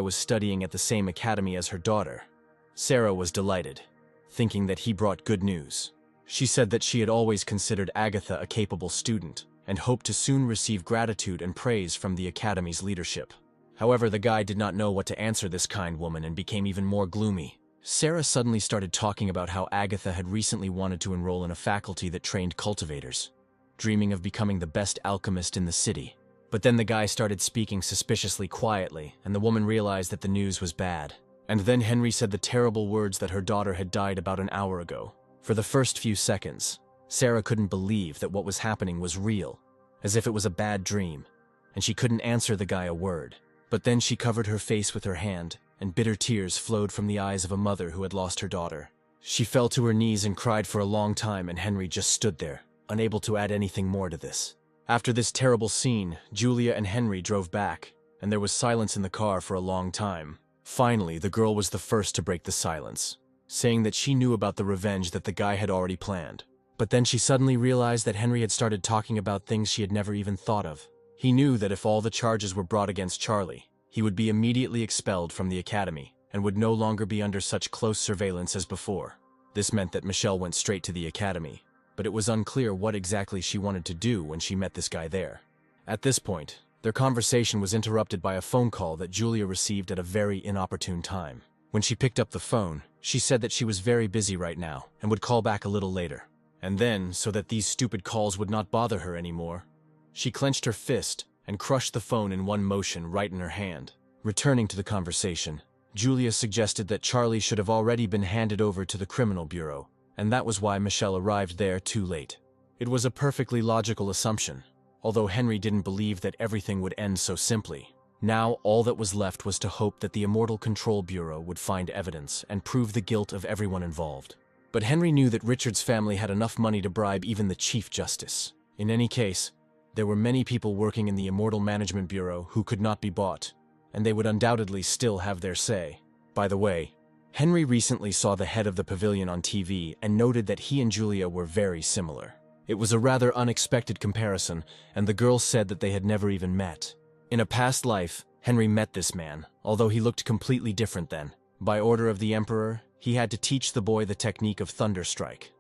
was studying at the same academy as her daughter. Sarah was delighted, thinking that he brought good news. She said that she had always considered Agatha a capable student and hoped to soon receive gratitude and praise from the academy's leadership. However, the guy did not know what to answer this kind woman and became even more gloomy. Sarah suddenly started talking about how Agatha had recently wanted to enroll in a faculty that trained cultivators, dreaming of becoming the best alchemist in the city. But then the guy started speaking suspiciously quietly, and the woman realized that the news was bad. And then Henry said the terrible words that her daughter had died about an hour ago. For the first few seconds, Sarah couldn't believe that what was happening was real, as if it was a bad dream, and she couldn't answer the guy a word. But then she covered her face with her hand, and bitter tears flowed from the eyes of a mother who had lost her daughter. She fell to her knees and cried for a long time, and Henry just stood there, unable to add anything more to this. After this terrible scene, Julia and Henry drove back, and there was silence in the car for a long time. Finally, the girl was the first to break the silence, saying that she knew about the revenge that the guy had already planned. But then she suddenly realized that Henry had started talking about things she had never even thought of. He knew that if all the charges were brought against Charlie, he would be immediately expelled from the academy and would no longer be under such close surveillance as before. This meant that Michelle went straight to the academy, but it was unclear what exactly she wanted to do when she met this guy there. At this point, their conversation was interrupted by a phone call that Julia received at a very inopportune time. When she picked up the phone, she said that she was very busy right now and would call back a little later. And then, so that these stupid calls would not bother her anymore, she clenched her fist and crushed the phone in one motion right in her hand. Returning to the conversation, Julia suggested that Charlie should have already been handed over to the criminal bureau, and that was why Michelle arrived there too late. It was a perfectly logical assumption, although Henry didn't believe that everything would end so simply. Now all that was left was to hope that the Immortal Control Bureau would find evidence and prove the guilt of everyone involved. But Henry knew that Richard's family had enough money to bribe even the Chief Justice. In any case, there were many people working in the Immortal Management Bureau who could not be bought, and they would undoubtedly still have their say. By the way, Henry recently saw the head of the pavilion on TV and noted that he and Julia were very similar. It was a rather unexpected comparison, and the girl said that they had never even met. In a past life, Henry met this man, although he looked completely different then. By order of the Emperor, he had to teach the boy the technique of thunder strike,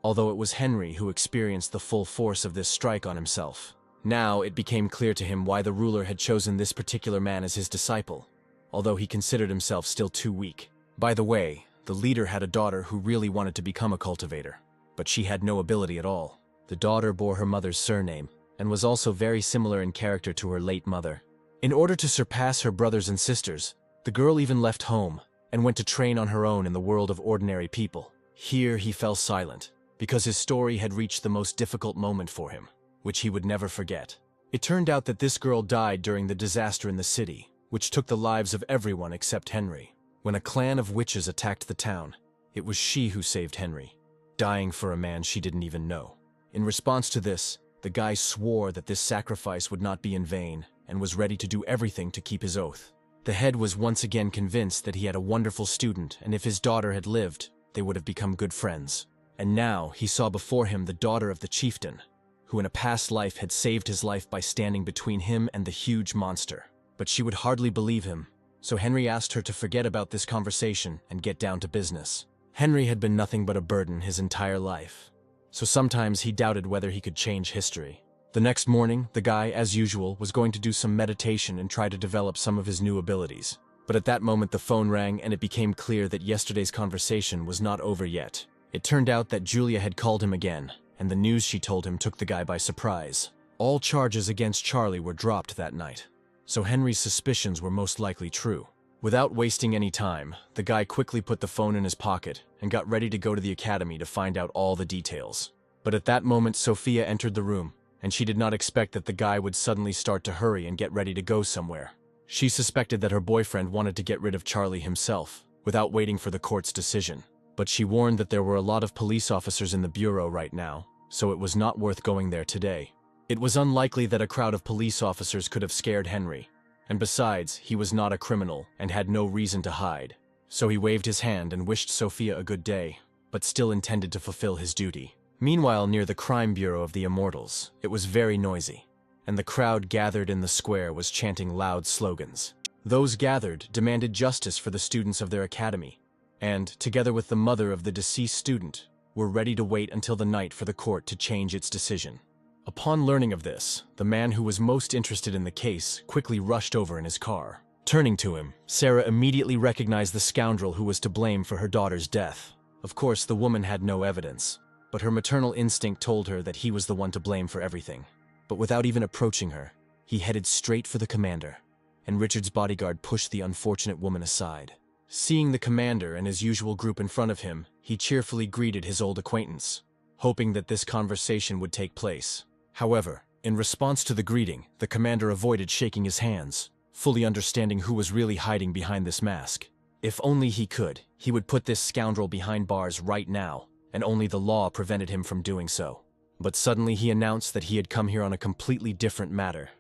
although it was Henry who experienced the full force of this strike on himself. Now it became clear to him why the ruler had chosen this particular man as his disciple, although he considered himself still too weak. By the way, the leader had a daughter who really wanted to become a cultivator, but she had no ability at all. The daughter bore her mother's surname, and was also very similar in character to her late mother. In order to surpass her brothers and sisters, the girl even left home and went to train on her own in the world of ordinary people. Here he fell silent, because his story had reached the most difficult moment for him, which he would never forget. It turned out that this girl died during the disaster in the city, which took the lives of everyone except Henry. When a clan of witches attacked the town, it was she who saved Henry, dying for a man she didn't even know. In response to this, the guy swore that this sacrifice would not be in vain and was ready to do everything to keep his oath. The head was once again convinced that he had a wonderful student, and if his daughter had lived, they would have become good friends. And now he saw before him the daughter of the chieftain, who in a past life had saved his life by standing between him and the huge monster. But she would hardly believe him, so Henry asked her to forget about this conversation and get down to business. Henry had been nothing but a burden his entire life, so sometimes he doubted whether he could change history. The next morning, the guy, as usual, was going to do some meditation and try to develop some of his new abilities. But at that moment the phone rang and it became clear that yesterday's conversation was not over yet. It turned out that Julia had called him again, and the news she told him took the guy by surprise. All charges against Charlie were dropped that night, so Henry's suspicions were most likely true. Without wasting any time, the guy quickly put the phone in his pocket and got ready to go to the academy to find out all the details. But at that moment Sophia entered the room, and she did not expect that the guy would suddenly start to hurry and get ready to go somewhere. She suspected that her boyfriend wanted to get rid of Charlie himself, without waiting for the court's decision. But she warned that there were a lot of police officers in the bureau right now, so it was not worth going there today. It was unlikely that a crowd of police officers could have scared Henry, and besides, he was not a criminal and had no reason to hide. So he waved his hand and wished Sophia a good day, but still intended to fulfill his duty. Meanwhile, near the crime bureau of the Immortals, it was very noisy, and the crowd gathered in the square was chanting loud slogans. Those gathered demanded justice for the students of their academy, and, together with the mother of the deceased student, were ready to wait until the night for the court to change its decision. Upon learning of this, the man who was most interested in the case quickly rushed over in his car. Turning to him, Sarah immediately recognized the scoundrel who was to blame for her daughter's death. Of course, the woman had no evidence, but her maternal instinct told her that he was the one to blame for everything. But without even approaching her, he headed straight for the commander, and Richard's bodyguard pushed the unfortunate woman aside. Seeing the commander and his usual group in front of him, he cheerfully greeted his old acquaintance, hoping that this conversation would take place. However, in response to the greeting, the commander avoided shaking his hands, fully understanding who was really hiding behind this mask. If only he could, he would put this scoundrel behind bars right now, and only the law prevented him from doing so. But suddenly he announced that he had come here on a completely different matter,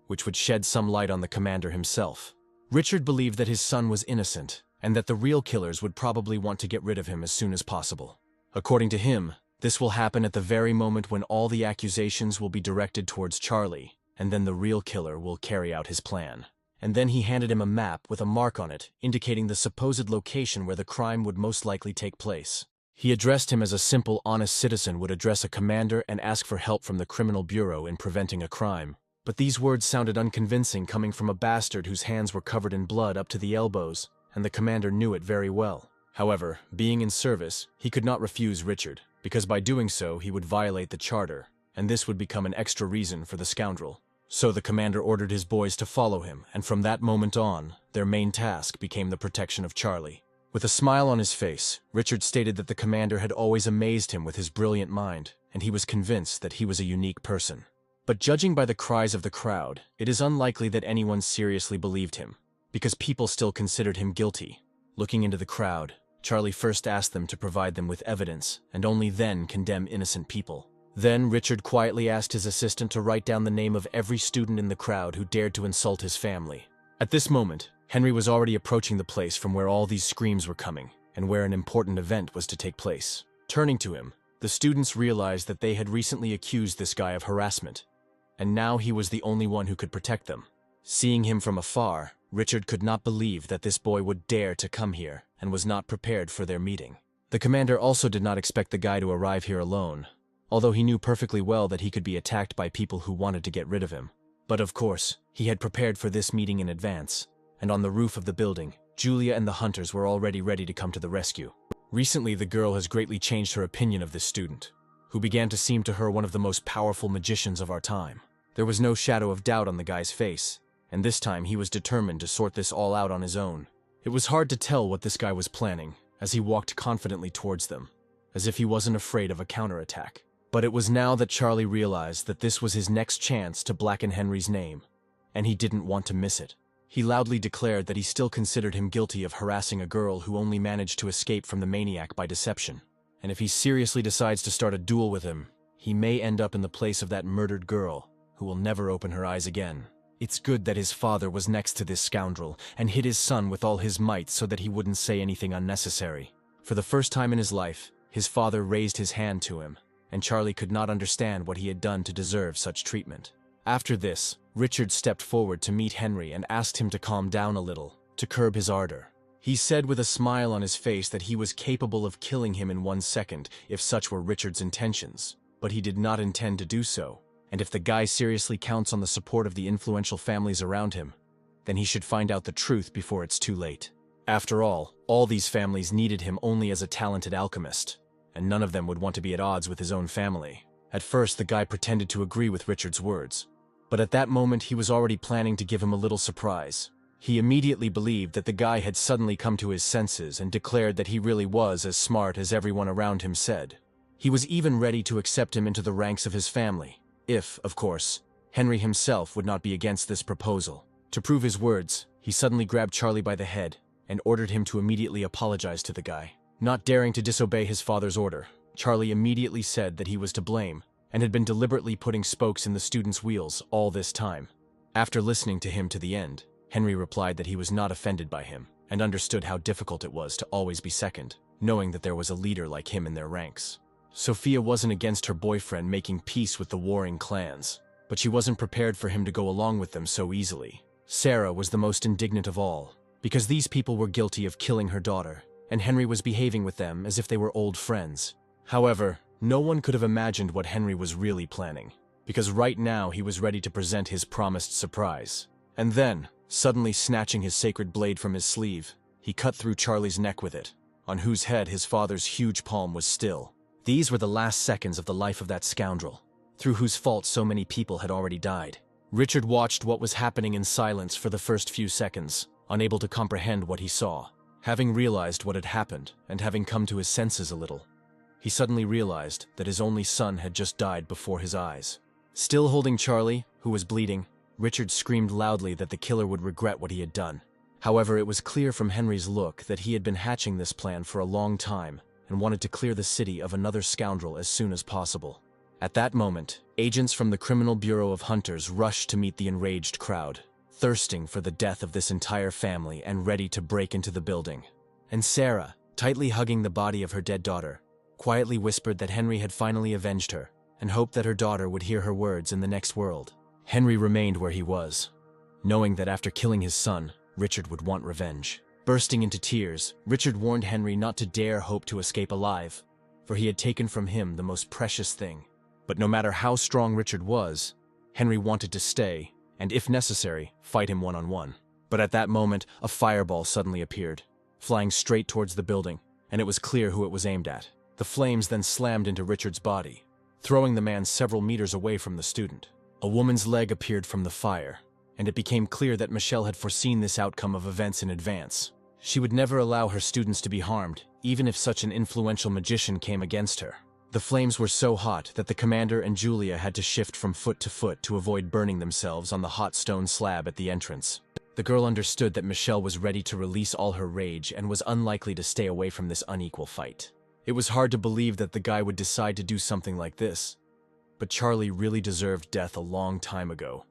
which would shed some light on the commander himself. Richard believed that his son was innocent, and that the real killers would probably want to get rid of him as soon as possible. According to him, this will happen at the very moment when all the accusations will be directed towards Charlie, and then the real killer will carry out his plan. And then he handed him a map with a mark on it, indicating the supposed location where the crime would most likely take place. He addressed him as a simple, honest citizen would address a commander and ask for help from the criminal bureau in preventing a crime. But these words sounded unconvincing coming from a bastard whose hands were covered in blood up to the elbows, and the commander knew it very well. However, being in service, he could not refuse Richard, because by doing so he would violate the charter, and this would become an extra reason for the scoundrel. So the commander ordered his boys to follow him, and from that moment on, their main task became the protection of Charlie. With a smile on his face, Richard stated that the commander had always amazed him with his brilliant mind, and he was convinced that he was a unique person. But judging by the cries of the crowd, it is unlikely that anyone seriously believed him, because people still considered him guilty. Looking into the crowd, Charlie first asked them to provide them with evidence, and only then condemn innocent people. Then Richard quietly asked his assistant to write down the name of every student in the crowd who dared to insult his family. At this moment, Henry was already approaching the place from where all these screams were coming, and where an important event was to take place. Turning to him, the students realized that they had recently accused this guy of harassment, and now he was the only one who could protect them. Seeing him from afar, Richard could not believe that this boy would dare to come here, and was not prepared for their meeting. The commander also did not expect the guy to arrive here alone, although he knew perfectly well that he could be attacked by people who wanted to get rid of him. But of course, he had prepared for this meeting in advance, and on the roof of the building, Julia and the hunters were already ready to come to the rescue. Recently, the girl has greatly changed her opinion of this student, who began to seem to her one of the most powerful magicians of our time. There was no shadow of doubt on the guy's face, and this time he was determined to sort this all out on his own. It was hard to tell what this guy was planning, as he walked confidently towards them, as if he wasn't afraid of a counterattack. But it was now that Charlie realized that this was his next chance to blacken Henry's name, and he didn't want to miss it. He loudly declared that he still considered him guilty of harassing a girl who only managed to escape from the maniac by deception. And if he seriously decides to start a duel with him, he may end up in the place of that murdered girl, who will never open her eyes again. It's good that his father was next to this scoundrel and hit his son with all his might so that he wouldn't say anything unnecessary. For the first time in his life, his father raised his hand to him, and Charlie could not understand what he had done to deserve such treatment. After this, Richard stepped forward to meet Henry and asked him to calm down a little, to curb his ardor. He said with a smile on his face that he was capable of killing him in 1 second if such were Richard's intentions, but he did not intend to do so, and if the guy seriously counts on the support of the influential families around him, then he should find out the truth before it's too late. After all these families needed him only as a talented alchemist, and none of them would want to be at odds with his own family. At first, the guy pretended to agree with Richard's words, but at that moment he was already planning to give him a little surprise. He immediately believed that the guy had suddenly come to his senses and declared that he really was as smart as everyone around him said. He was even ready to accept him into the ranks of his family, if, of course, Henry himself would not be against this proposal. To prove his words, he suddenly grabbed Charlie by the head and ordered him to immediately apologize to the guy. Not daring to disobey his father's order, Charlie immediately said that he was to blame and had been deliberately putting spokes in the students' wheels all this time. After listening to him to the end, Henry replied that he was not offended by him and understood how difficult it was to always be second, knowing that there was a leader like him in their ranks. Sophia wasn't against her boyfriend making peace with the warring clans, but she wasn't prepared for him to go along with them so easily. Sarah was the most indignant of all, because these people were guilty of killing her daughter, and Henry was behaving with them as if they were old friends. However, no one could have imagined what Henry was really planning, because right now he was ready to present his promised surprise. And then, suddenly snatching his sacred blade from his sleeve, he cut through Charlie's neck with it, on whose head his father's huge palm was still. These were the last seconds of the life of that scoundrel, through whose fault so many people had already died. Richard watched what was happening in silence for the first few seconds, unable to comprehend what he saw. Having realized what had happened, and having come to his senses a little, he suddenly realized that his only son had just died before his eyes. Still holding Charlie, who was bleeding, Richard screamed loudly that the killer would regret what he had done. However, it was clear from Henry's look that he had been hatching this plan for a long time and wanted to clear the city of another scoundrel as soon as possible. At that moment, agents from the Criminal Bureau of Hunters rushed to meet the enraged crowd, thirsting for the death of this entire family and ready to break into the building. And Sarah, tightly hugging the body of her dead daughter, quietly whispered that Henry had finally avenged her and hoped that her daughter would hear her words in the next world. Henry remained where he was, knowing that after killing his son, Richard would want revenge. Bursting into tears, Richard warned Henry not to dare hope to escape alive, for he had taken from him the most precious thing. But no matter how strong Richard was, Henry wanted to stay, and if necessary, fight him one-on-one. But at that moment, a fireball suddenly appeared, flying straight towards the building, and it was clear who it was aimed at. The flames then slammed into Richard's body, throwing the man several meters away from the student. A woman's leg appeared from the fire, and it became clear that Michelle had foreseen this outcome of events in advance. She would never allow her students to be harmed, even if such an influential magician came against her. The flames were so hot that the commander and Julia had to shift from foot to foot to avoid burning themselves on the hot stone slab at the entrance. The girl understood that Michelle was ready to release all her rage and was unlikely to stay away from this unequal fight. It was hard to believe that the guy would decide to do something like this, but Charlie really deserved death a long time ago,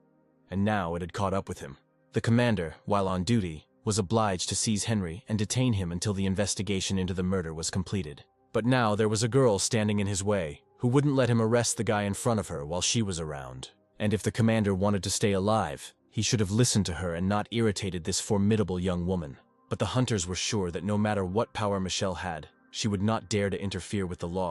and now it had caught up with him. The commander, while on duty, was obliged to seize Henry and detain him until the investigation into the murder was completed. But now there was a girl standing in his way, who wouldn't let him arrest the guy in front of her while she was around. And if the commander wanted to stay alive, he should have listened to her and not irritated this formidable young woman. But the hunters were sure that no matter what power Michelle had, she would not dare to interfere with the law.